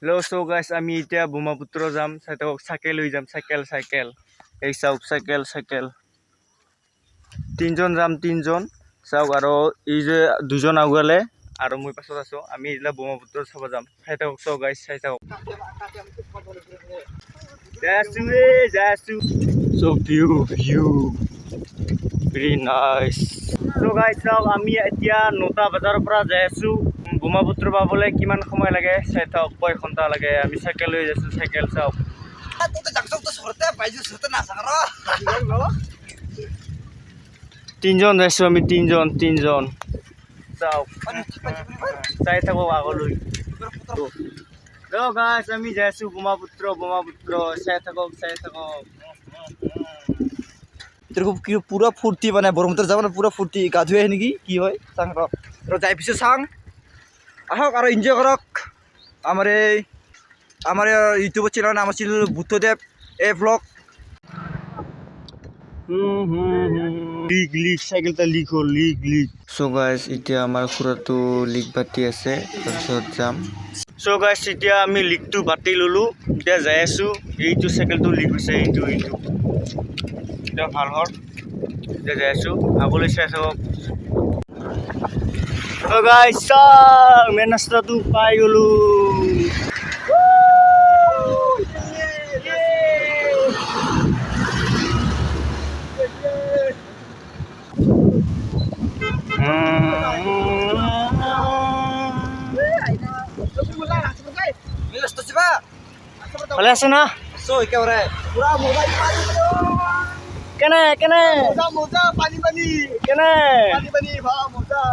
Hello, so guys, আমি এতিয়া ব্ৰহ্মপুত্ৰ যাম চাইকেল লৈ যাম চাইকেল এই চাওক চাইকেল তিনজন যাম চাওক আৰু এই যে দুজন আগুৱালে আৰু মই পাছত আছো আমি এতিয়া ব্ৰহ্মপুত্ৰ চাব যাম চাই থাকক চাওক গাইস চাই থাকক যাইছো so view very nice so guys চাওক আমি এতিয়া 9টা বজাৰ পৰা যাই আছো ব্ৰহ্মপুত্ৰ পাবলে কিমান সময় লাগে চাই থাকক কয় ঘন্টা লাগে আমি সাইকেল লৈ যাইছো সাইকেল চাওক তিনজন যাইছো আমি তিনজন চাওক চাই থাকক আগলৈ তো গাইস আমি যাইছো ব্ৰহ্মপুত্ৰ চাই থাকক तेरे को पूरा फुर्ती बना ब्रह्मपुत्र जाब ना पूरा फुर्ती गা ধুই আহে নেকি কি হয় চাং ৰ যাই পিছে চাং আহক আৰু এনজয় কৰক আমাৰ ইউটিউব চ্যানেল নাম আছিল বুদ্ধদেৱ এ ব্লগ লিক সাইকেলটা লিক সো গাইস এতিয়া আমাৰ খুৰাটো লিক বাতি আছে তাৰপিছত যাম সো গাইস এতিয়া আমি লিকটো বাতি ললো এতিয়া যাই আছো এইটো সাইকেলটো লিক হৈছে এইটো এটা ভাল হল এতিয়া যাই আছো আগলৈ চাই থাকক সো গাইস মেন ৰাস্তাটো পাই গলো ভালে আছে না সো একেবাৰে পুৰা মোবাইল কেনে মজা পানী কেনে ভা মজা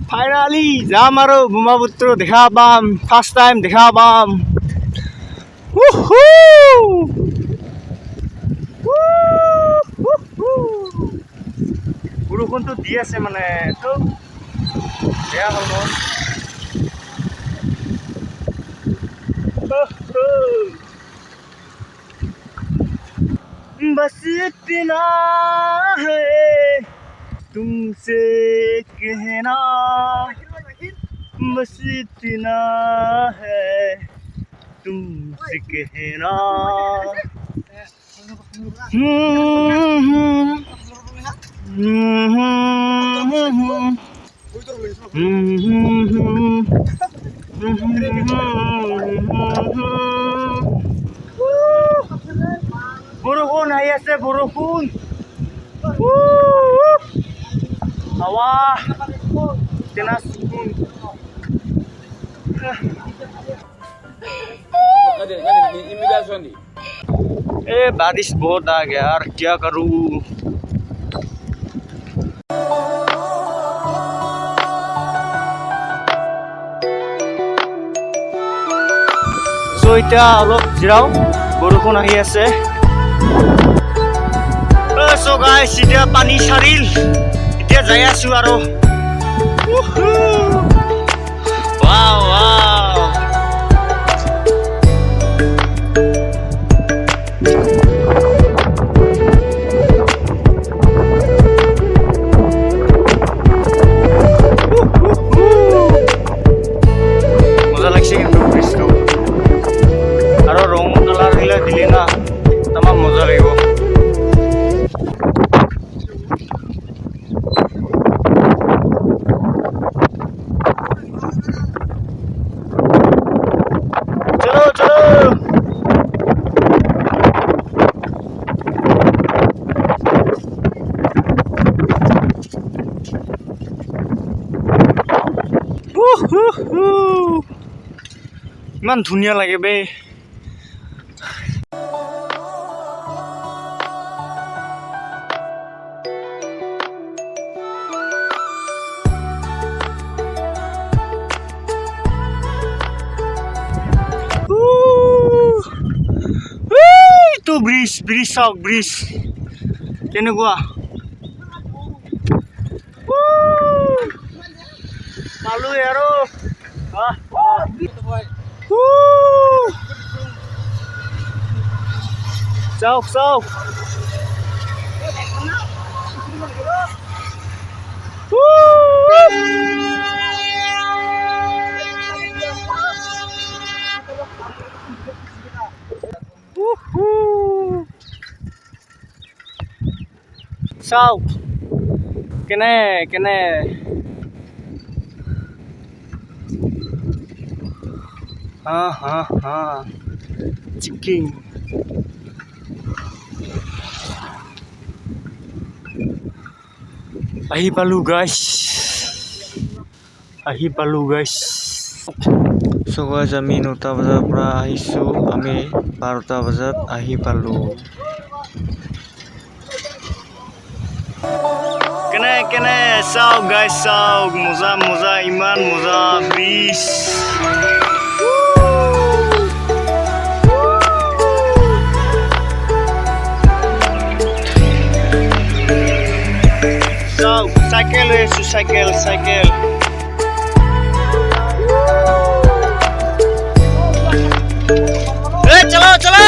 ফাইনালি যাম আৰু ব্ৰহ্মপুত্ৰ দেখা পাম ফাৰ্ষ্ট টাইম দেখা পাম বৰষুণটো দি আছে মানে তো বেয়া হ'ল बस इतना है तुमसे कहना बस इतना है तुमसे कहना বৰষুণ আহি আছে বৰষুণ হাৱা কেনা সুকুন बारिश बहुत आ गया यार क्या करूं এতিয়া অলপ জিৰাও বৰষুণ আহি আছে সো গাইস এতিয়া পানী সাৰিল এতিয়া যাই আছো আৰু ওয়াও মজা লাগছে কিন্তু ব্ৰিজটো আৰু ৰং কালাৰ দিলে না তামাম মজা লাগিব ইমান ধুনীয়া লাগে বে তো ব্রিজ চাওক ব্রিজ কেনেকুৱা পালো আৰু চাওক চাওক কেনে কেনে হা হা হা চিকেন আহি পালোঁ গাইছ চ' গাইছ আমি 9টা বজাৰ পৰা আহিছোঁ আমি 12টা বজাত আহি পালোঁ কেনে কেনে চাওক গাইছ চাওক মজা মজা ইমান মজা ব্ৰিজ চাওক চাইকেল লৈ আছোঁ চাইকেল चलो चलो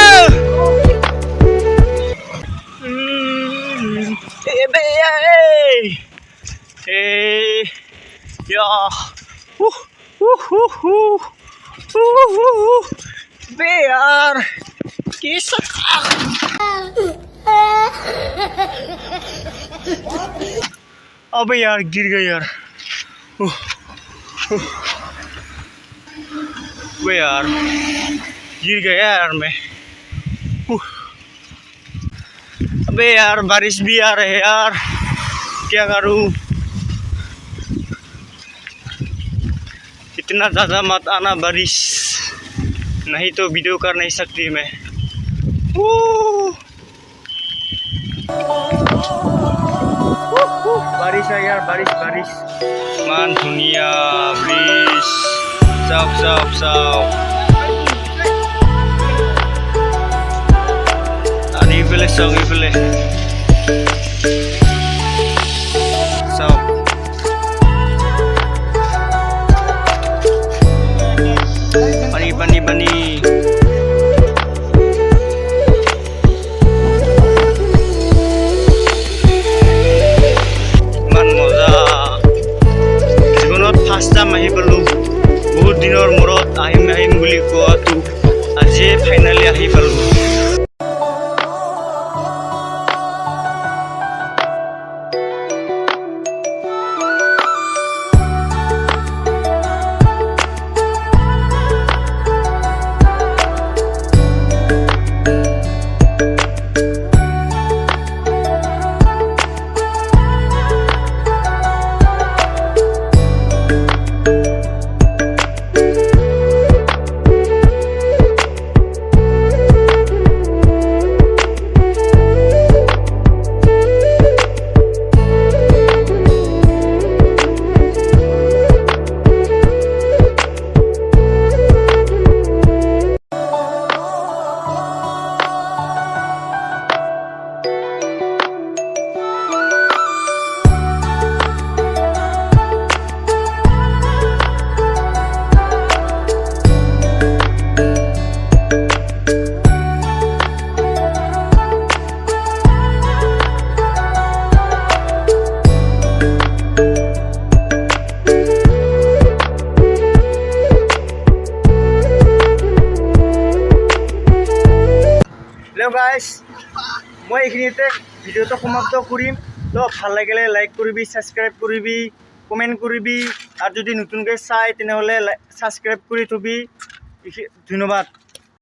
यार अबे यार गिर गया यार वे यार गिर गया यार मैं अबे यार बारिश भी आ रही है यार क्या करूं इतना ज़्यादा मत आना बारिश नहीं तो वीडियो कर नहीं सकती मैं बारिश है यार बारिश मान धुनिया ब्रिज सब Ifele song ifele song pani man moza জীৱনত ফাৰ্ষ্ট টাইম আহি পালোঁ বহুত দিনৰ মূৰত আহিম বুলি কোৱাটো আজি ফাইনেলি আহি পালোঁ গাইস মই এইখিনিতে ভিডিওটো সমাপ্ত কৰিম তো ভাল লাগিলে লাইক কৰিবি সাবস্ক্ৰাইব কৰিবি কমেন্ট কৰিবি আৰু যদি নতুনকৈ চাই তেনেহলে সাবস্ক্ৰাইব কৰি থবি ধন্যবাদ।